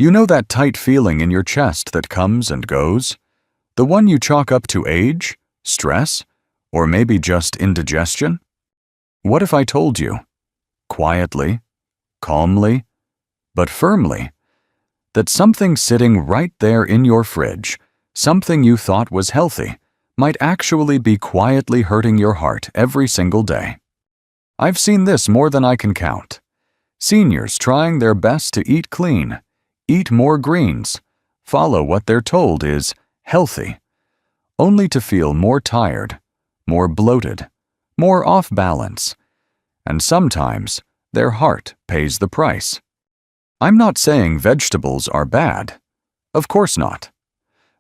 You know that tight feeling in your chest that comes and goes? The one you chalk up to age, stress, or maybe just indigestion? What if I told you, quietly, calmly, but firmly, that something sitting right there in your fridge, something you thought was healthy, might actually be quietly hurting your heart every single day? I've seen this more than I can count. Seniors trying their best to eat clean, eat more greens, follow what they're told is healthy, only to feel more tired, more bloated, more off balance, and sometimes their heart pays the price. I'm not saying vegetables are bad. Of course not.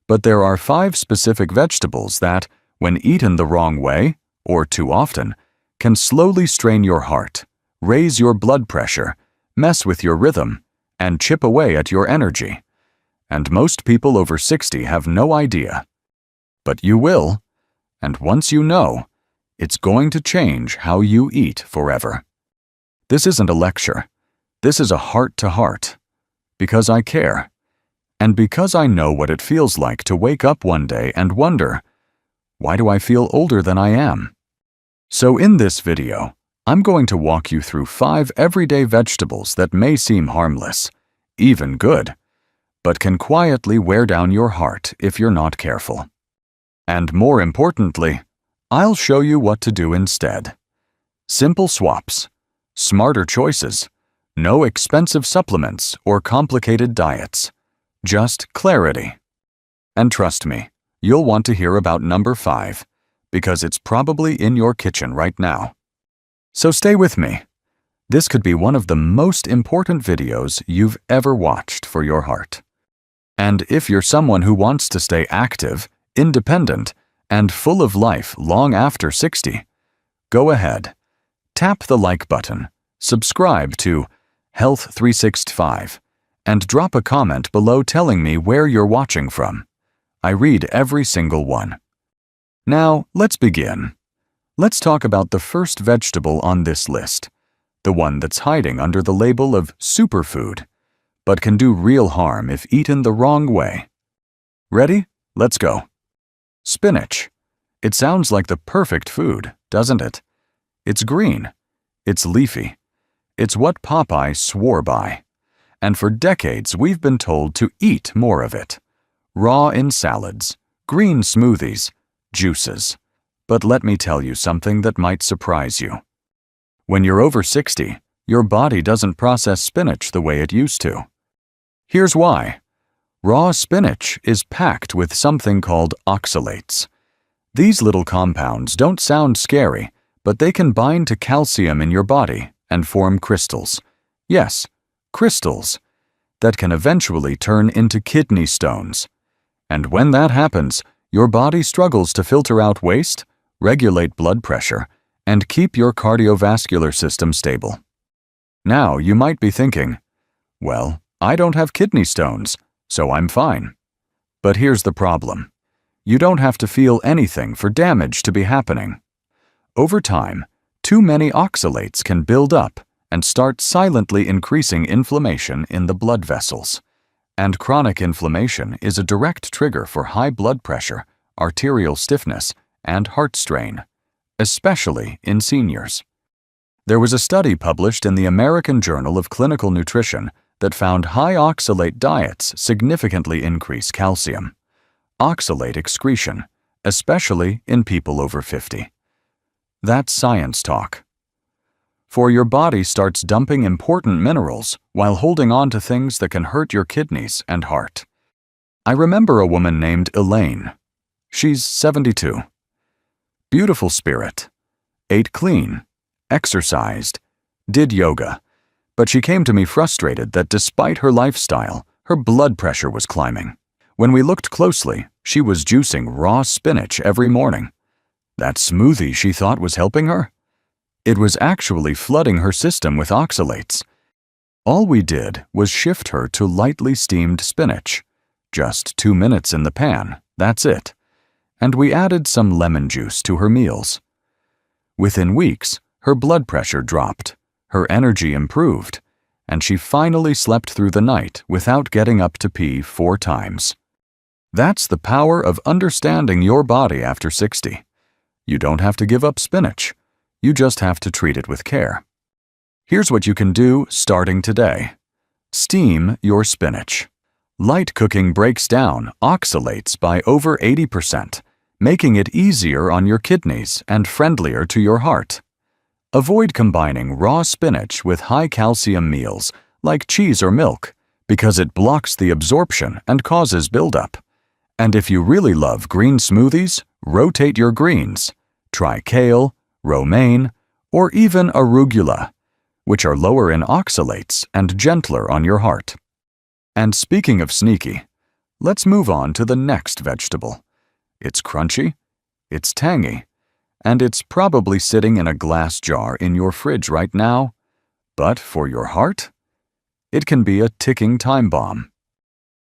But there are 5 specific vegetables that, when eaten the wrong way, or too often, can slowly strain your heart, raise your blood pressure, mess with your rhythm, and chip away at your energy. And most people over 60 have no idea. But you will, and once you know, it's going to change how you eat forever. This isn't a lecture. This is a heart-to-heart. Because I care. And because I know what it feels like to wake up one day and wonder, why do I feel older than I am? So in this video, I'm going to walk you through 5 everyday vegetables that may seem harmless, even good, but can quietly wear down your heart if you're not careful. And more importantly, I'll show you what to do instead. Simple swaps, smarter choices, no expensive supplements or complicated diets, just clarity. And trust me, you'll want to hear about number 5, because it's probably in your kitchen right now. So stay with me. This could be one of the most important videos you've ever watched for your heart. And if you're someone who wants to stay active, independent, and full of life long after 60, go ahead. Tap the like button, subscribe to Health 365, and drop a comment below telling me where you're watching from. I read every single one. Now, let's begin. Let's talk about the first vegetable on this list, the one that's hiding under the label of superfood, but can do real harm if eaten the wrong way. Ready? Let's go. Spinach. It sounds like the perfect food, doesn't it? It's green. It's leafy. It's what Popeye swore by. And for decades, we've been told to eat more of it. Raw in salads, green smoothies, juices. But let me tell you something that might surprise you. When you're over 60, your body doesn't process spinach the way it used to. Here's why. Raw spinach is packed with something called oxalates. These little compounds don't sound scary, but they can bind to calcium in your body and form crystals. Yes, crystals that can eventually turn into kidney stones. And when that happens, your body struggles to filter out waste, regulate blood pressure, and keep your cardiovascular system stable. Now you might be thinking, well, I don't have kidney stones, so I'm fine. But here's the problem. You don't have to feel anything for damage to be happening. Over time, too many oxalates can build up and start silently increasing inflammation in the blood vessels. And chronic inflammation is a direct trigger for high blood pressure, arterial stiffness, and heart strain, especially in seniors. There was a study published in the American Journal of Clinical Nutrition that found high oxalate diets significantly increase calcium, oxalate excretion, especially in people over 50. That's science talk. For your body starts dumping important minerals while holding on to things that can hurt your kidneys and heart. I remember a woman named Elaine. She's 72. Beautiful spirit. Ate clean, exercised, did yoga, but she came to me frustrated that despite her lifestyle, her blood pressure was climbing. When we looked closely, she was juicing raw spinach every morning. That smoothie she thought was helping her? It was actually flooding her system with oxalates. All we did was shift her to lightly steamed spinach. Just 2 minutes in the pan, that's it. And we added some lemon juice to her meals. Within weeks, her blood pressure dropped, her energy improved, and she finally slept through the night without getting up to pee 4 times. That's the power of understanding your body after 60. You don't have to give up spinach. You just have to treat it with care. Here's what you can do starting today. Steam your spinach. Light cooking breaks down oxalates by over 80%, making it easier on your kidneys and friendlier to your heart. Avoid combining raw spinach with high-calcium meals like cheese or milk because it blocks the absorption and causes buildup. And if you really love green smoothies, rotate your greens. Try kale, romaine, or even arugula, which are lower in oxalates and gentler on your heart. And speaking of sneaky, let's move on to the next vegetable. It's crunchy, it's tangy, and it's probably sitting in a glass jar in your fridge right now. But for your heart, it can be a ticking time bomb.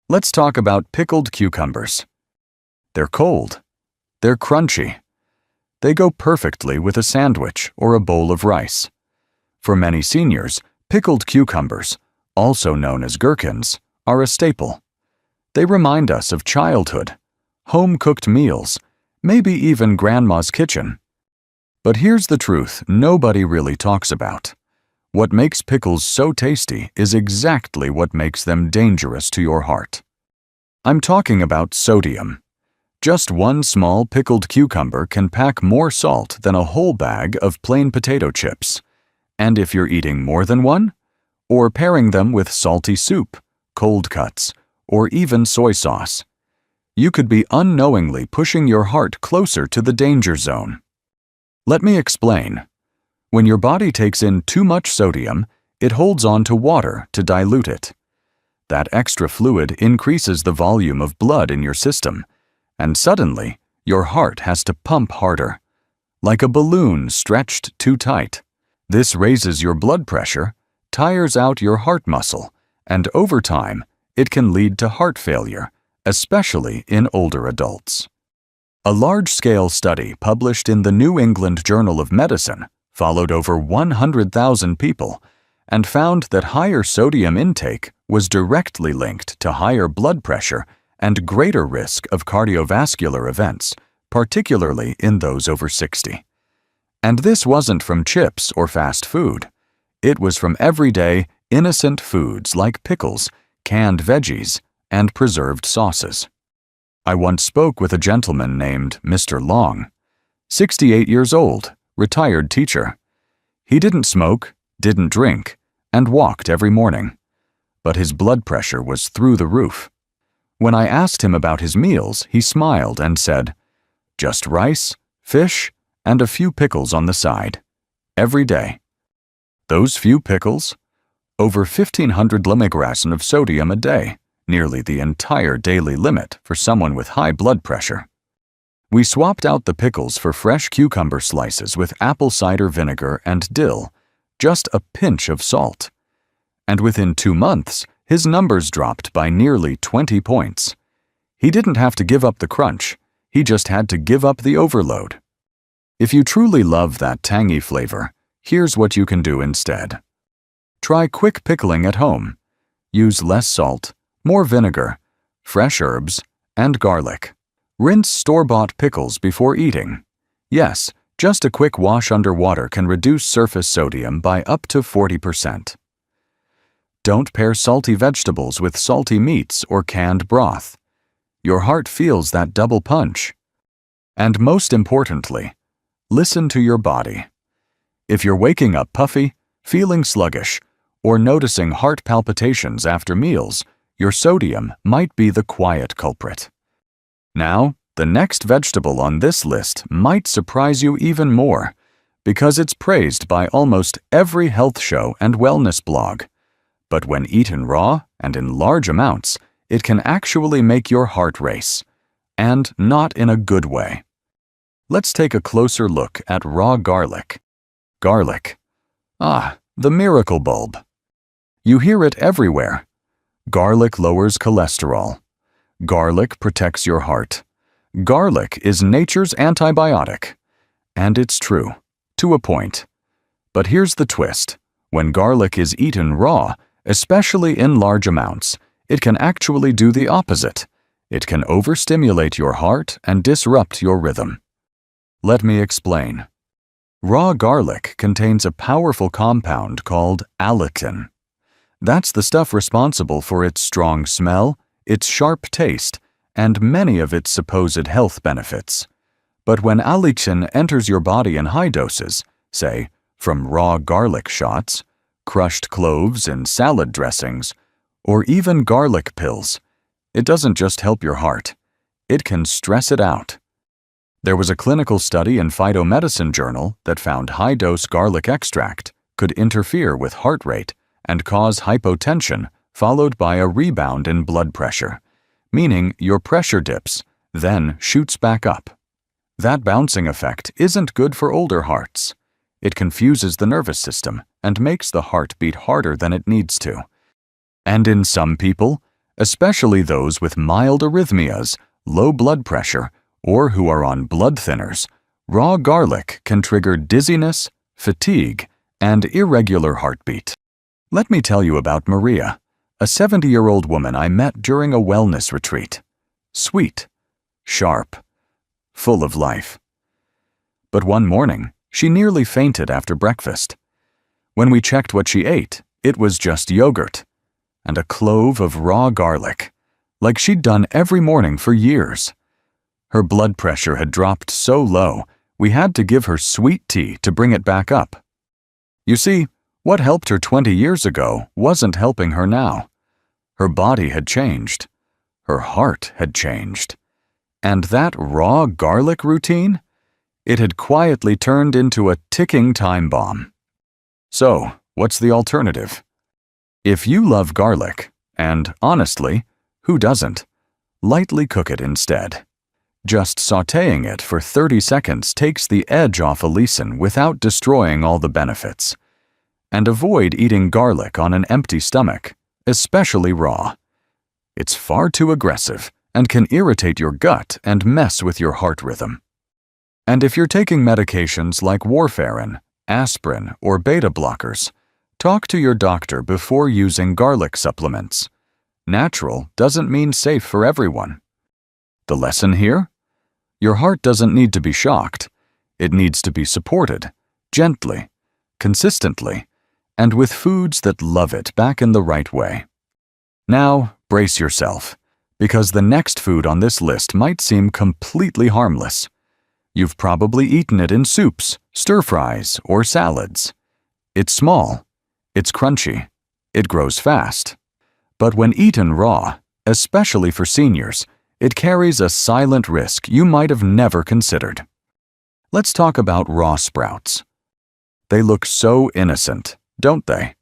Let's talk about pickled cucumbers. They're cold. They're crunchy. They go perfectly with a sandwich or a bowl of rice. For many seniors, pickled cucumbers, also known as gherkins, are a staple. They remind us of childhood, home-cooked meals, maybe even grandma's kitchen. But here's the truth nobody really talks about. What makes pickles so tasty is exactly what makes them dangerous to your heart. I'm talking about sodium. Just one small pickled cucumber can pack more salt than a whole bag of plain potato chips. And if you're eating more than one, or pairing them with salty soup, cold cuts, or even soy sauce, you could be unknowingly pushing your heart closer to the danger zone. Let me explain. When your body takes in too much sodium, it holds on to water to dilute it. That extra fluid increases the volume of blood in your system, and suddenly, your heart has to pump harder, like a balloon stretched too tight. This raises your blood pressure, tires out your heart muscle, and over time, it can lead to heart failure, especially in older adults. A large-scale study published in the New England Journal of Medicine followed over 100,000 people and found that higher sodium intake was directly linked to higher blood pressure and greater risk of cardiovascular events, particularly in those over 60. And this wasn't from chips or fast food. It was from everyday, innocent foods like pickles, canned veggies, and preserved sauces. I once spoke with a gentleman named Mr. Long, 68 years old, retired teacher. He didn't smoke, didn't drink, and walked every morning. But his blood pressure was through the roof. When I asked him about his meals, he smiled and said, "Just rice, fish, and a few pickles on the side. Every day." Those few pickles? Over 1,500 milligrams of sodium a day, nearly the entire daily limit for someone with high blood pressure. We swapped out the pickles for fresh cucumber slices with apple cider vinegar and dill, just a pinch of salt. And within 2 months, his numbers dropped by nearly 20 points. He didn't have to give up the crunch, he just had to give up the overload. If you truly love that tangy flavor, here's what you can do instead. Try quick pickling at home. Use less salt, more vinegar, fresh herbs, and garlic. Rinse store-bought pickles before eating. Yes, just a quick wash under water can reduce surface sodium by up to 40%. Don't pair salty vegetables with salty meats or canned broth. Your heart feels that double punch. And most importantly, listen to your body. If you're waking up puffy, feeling sluggish, or noticing heart palpitations after meals, your sodium might be the quiet culprit. Now, the next vegetable on this list might surprise you even more, because it's praised by almost every health show and wellness blog. But when eaten raw and in large amounts, it can actually make your heart race, and not in a good way. Let's take a closer look at raw garlic. Garlic. Ah, the miracle bulb. You hear it everywhere. Garlic lowers cholesterol. Garlic protects your heart. Garlic is nature's antibiotic. And it's true, to a point. But here's the twist. When garlic is eaten raw, Especially in large amounts, it can actually do the opposite. It can overstimulate your heart and disrupt your rhythm. Let me explain. Raw garlic contains a powerful compound called allicin. That's the stuff responsible for its strong smell, its sharp taste, and many of its supposed health benefits. But when allicin enters your body in high doses, say, from raw garlic shots, crushed cloves in salad dressings, or even garlic pills, it doesn't just help your heart. It can stress it out. There was a clinical study in Phytomedicine Journal that found high-dose garlic extract could interfere with heart rate and cause hypotension followed by a rebound in blood pressure, meaning your pressure dips, then shoots back up. That bouncing effect isn't good for older hearts. It confuses the nervous system and makes the heart beat harder than it needs to. And in some people, especially those with mild arrhythmias, low blood pressure, or who are on blood thinners, raw garlic can trigger dizziness, fatigue, and irregular heartbeat. Let me tell you about Maria, a 70-year-old woman I met during a wellness retreat. Sweet, sharp, full of life. But one morning, she nearly fainted after breakfast. When we checked what she ate, it was just yogurt and a clove of raw garlic, like she'd done every morning for years. Her blood pressure had dropped so low, we had to give her sweet tea to bring it back up. You see, what helped her 20 years ago wasn't helping her now. Her body had changed. Her heart had changed. And that raw garlic routine? It had quietly turned into a ticking time bomb. So, what's the alternative? If you love garlic, and honestly, who doesn't? Lightly cook it instead. Just sautéing it for 30 seconds takes the edge off allicin without destroying all the benefits. And avoid eating garlic on an empty stomach, especially raw. It's far too aggressive and can irritate your gut and mess with your heart rhythm. And if you're taking medications like warfarin, aspirin, or beta blockers, talk to your doctor before using garlic supplements. Natural doesn't mean safe for everyone. The lesson here? Your heart doesn't need to be shocked. It needs to be supported, gently, consistently, and with foods that love it back in the right way. Now, brace yourself, because the next food on this list might seem completely harmless. You've probably eaten it in soups, stir-fries, or salads. It's small, it's crunchy, it grows fast. But when eaten raw, especially for seniors, it carries a silent risk you might have never considered. Let's talk about raw sprouts. They look so innocent, don't they?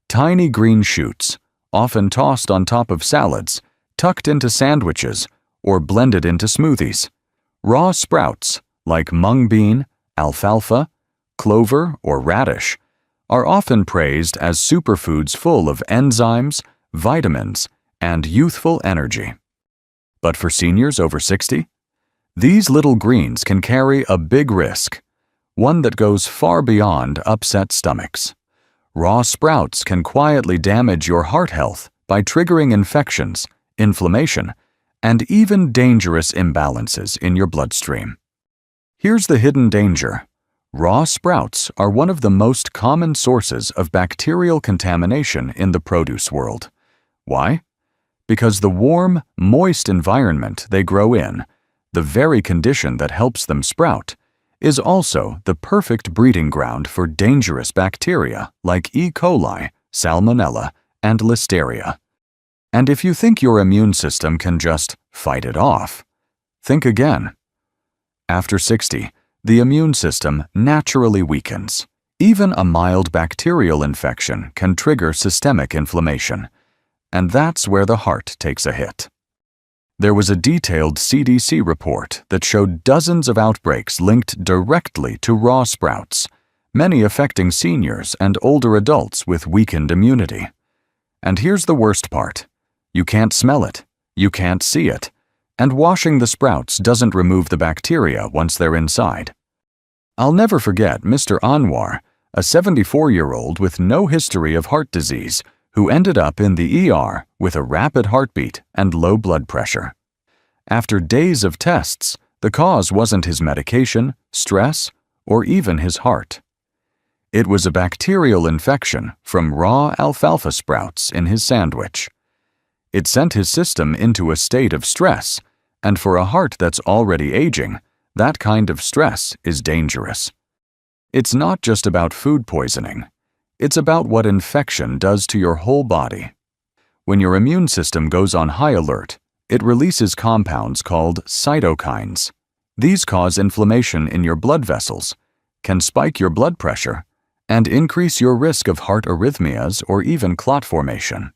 Tiny green shoots, often tossed on top of salads, tucked into sandwiches, or blended into smoothies. Raw sprouts, like mung bean, alfalfa, clover, or radish, are often praised as superfoods full of enzymes, vitamins, and youthful energy. But for seniors over 60, these little greens can carry a big risk, one that goes far beyond upset stomachs. Raw sprouts can quietly damage your heart health by triggering infections, inflammation, and even dangerous imbalances in your bloodstream. Here's the hidden danger. Raw sprouts are one of the most common sources of bacterial contamination in the produce world. Why? Because the warm, moist environment they grow in, the very condition that helps them sprout, is also the perfect breeding ground for dangerous bacteria like E. coli, Salmonella, and Listeria. And if you think your immune system can just fight it off, think again. After 60, the immune system naturally weakens. Even a mild bacterial infection can trigger systemic inflammation, and that's where the heart takes a hit. There was a detailed CDC report that showed dozens of outbreaks linked directly to raw sprouts, many affecting seniors and older adults with weakened immunity. And here's the worst part. You can't smell it, you can't see it, and washing the sprouts doesn't remove the bacteria once they're inside. I'll never forget Mr. Anwar, a 74-year-old with no history of heart disease, who ended up in the ER with a rapid heartbeat and low blood pressure. After days of tests, the cause wasn't his medication, stress, or even his heart. It was a bacterial infection from raw alfalfa sprouts in his sandwich. It sent his system into a state of stress, and for a heart that's already aging, that kind of stress is dangerous. It's not just about food poisoning. It's about what infection does to your whole body. When your immune system goes on high alert, it releases compounds called cytokines. These cause inflammation in your blood vessels, can spike your blood pressure, and increase your risk of heart arrhythmias or even clot formation.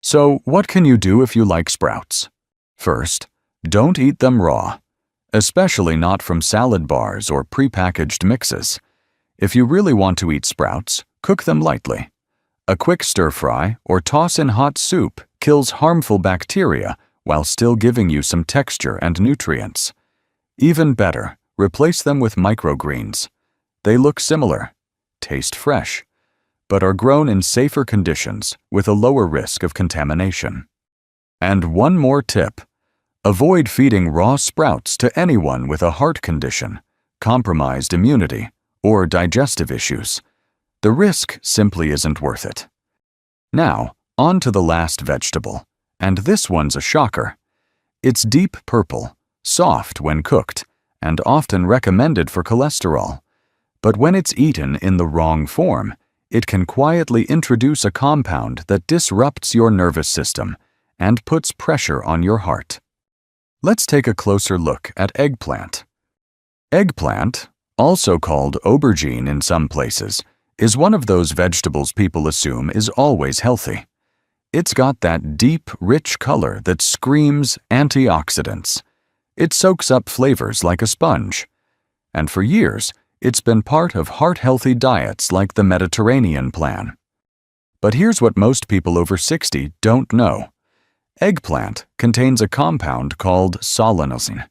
So, what can you do if you like sprouts? First, don't eat them raw, especially not from salad bars or prepackaged mixes. If you really want to eat sprouts, cook them lightly. A quick stir-fry or toss in hot soup kills harmful bacteria while still giving you some texture and nutrients. Even better, replace them with microgreens. They look similar, taste fresh, but are grown in safer conditions with a lower risk of contamination. And one more tip. Avoid feeding raw sprouts to anyone with a heart condition, compromised immunity, or digestive issues. The risk simply isn't worth it. Now, on to the last vegetable, and this one's a shocker. It's deep purple, soft when cooked, and often recommended for cholesterol. But when it's eaten in the wrong form, it can quietly introduce a compound that disrupts your nervous system and puts pressure on your heart. Let's take a closer look at eggplant. Eggplant, also called aubergine in some places, is one of those vegetables people assume is always healthy. It's got that deep, rich color that screams antioxidants. It soaks up flavors like a sponge. And for years, it's been part of heart-healthy diets like the Mediterranean plan. But here's what most people over 60 don't know. Eggplant contains a compound called solanine,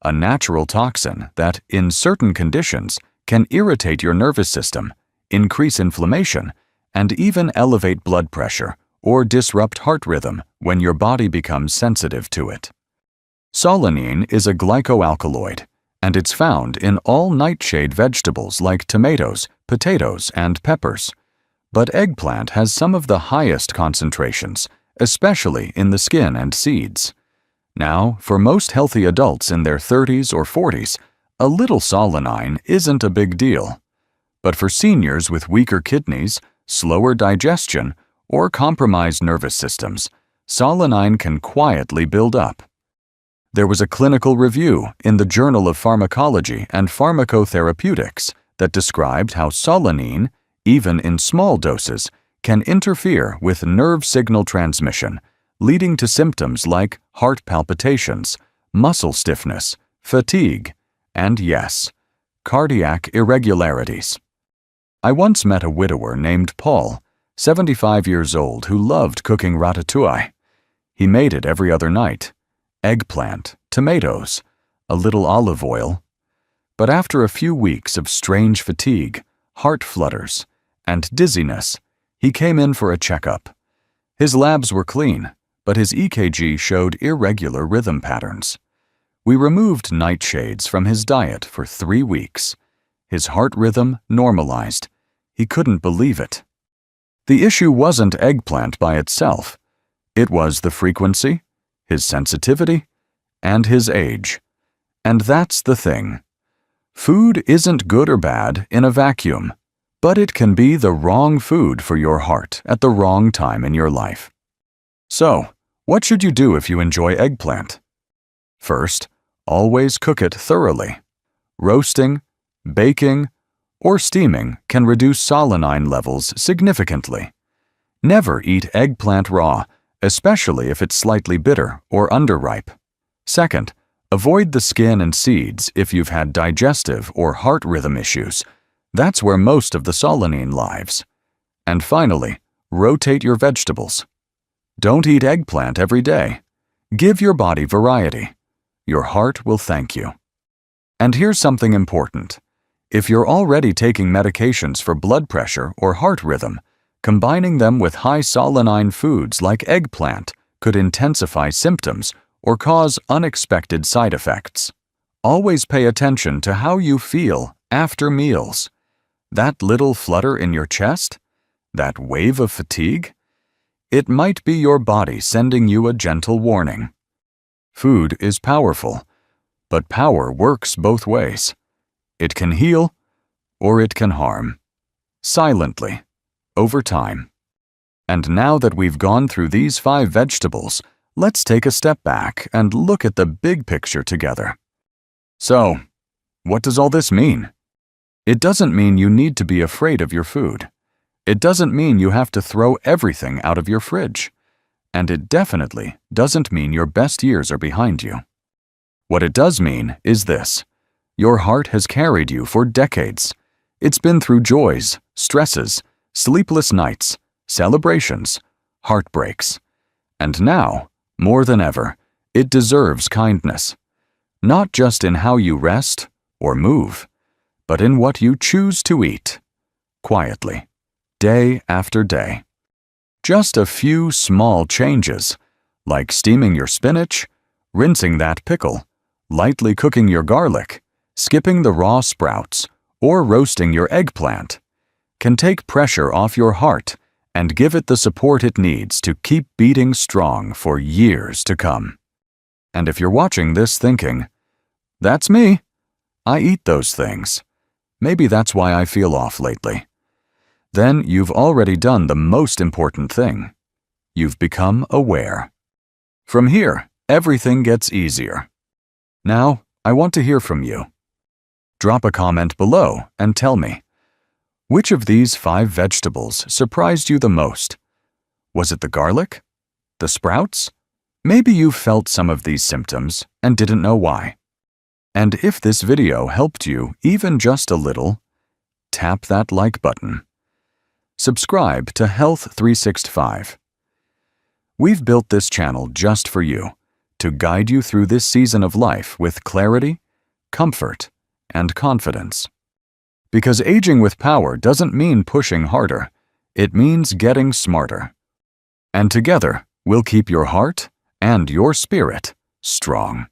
a natural toxin that, in certain conditions, can irritate your nervous system, increase inflammation, and even elevate blood pressure or disrupt heart rhythm when your body becomes sensitive to it. Solanine is a glycoalkaloid, and it's found in all nightshade vegetables like tomatoes, potatoes, and peppers. But eggplant has some of the highest concentrations, especially in the skin and seeds. Now, for most healthy adults in their 30s or 40s, a little solanine isn't a big deal. But for seniors with weaker kidneys, slower digestion, or compromised nervous systems, solanine can quietly build up. There was a clinical review in the Journal of Pharmacology and Pharmacotherapeutics that described how solanine, even in small doses, can interfere with nerve signal transmission, leading to symptoms like heart palpitations, muscle stiffness, fatigue, and yes, cardiac irregularities. I once met a widower named Paul, 75 years old, who loved cooking ratatouille. He made it every other night. Eggplant, tomatoes, a little olive oil. But after a few weeks of strange fatigue, heart flutters, and dizziness, he came in for a checkup. His labs were clean, but his EKG showed irregular rhythm patterns. We removed nightshades from his diet for 3 weeks. His heart rhythm normalized. He couldn't believe it. The issue wasn't eggplant by itself. It was the frequency, his sensitivity, and his age. And that's the thing. Food isn't good or bad in a vacuum, but it can be the wrong food for your heart at the wrong time in your life. So, what should you do if you enjoy eggplant? First, always cook it thoroughly. Roasting, baking, or steaming can reduce solanine levels significantly. Never eat eggplant raw, especially if it's slightly bitter or underripe. Second, avoid the skin and seeds if you've had digestive or heart rhythm issues. That's where most of the solanine lives. And finally, rotate your vegetables. Don't eat eggplant every day. Give your body variety. Your heart will thank you. And here's something important. If you're already taking medications for blood pressure or heart rhythm, Combining them with high solanine foods like eggplant could intensify symptoms or cause unexpected side effects. Always pay attention to how you feel after meals. That little flutter in your chest? That wave of fatigue? It might be your body sending you a gentle warning. Food is powerful, but power works both ways. It can heal, or it can harm. Silently, over time. And now that we've gone through these 5 vegetables, let's take a step back and look at the big picture together. So, what does all this mean? It doesn't mean you need to be afraid of your food. It doesn't mean you have to throw everything out of your fridge. And it definitely doesn't mean your best years are behind you. What it does mean is this: your heart has carried you for decades. It's been through joys, stresses, sleepless nights, celebrations, heartbreaks. And now, more than ever, it deserves kindness. Not just in how you rest or move, but in what you choose to eat, quietly, day after day. Just a few small changes, like steaming your spinach, rinsing that pickle, lightly cooking your garlic, skipping the raw sprouts, or roasting your eggplant, can take pressure off your heart and give it the support it needs to keep beating strong for years to come. And if you're watching this thinking, "That's me. I eat those things. Maybe that's why I feel off lately," then you've already done the most important thing. You've become aware. From here, everything gets easier. Now, I want to hear from you. Drop a comment below and tell me, which of these 5 vegetables surprised you the most? Was it the garlic? The sprouts? Maybe you felt some of these symptoms and didn't know why. And if this video helped you even just a little, tap that like button. Subscribe to Health 365. We've built this channel just for you, to guide you through this season of life with clarity, comfort, and confidence. Because aging with power doesn't mean pushing harder, it means getting smarter. And together, we'll keep your heart and your spirit strong.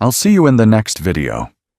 I'll see you in the next video.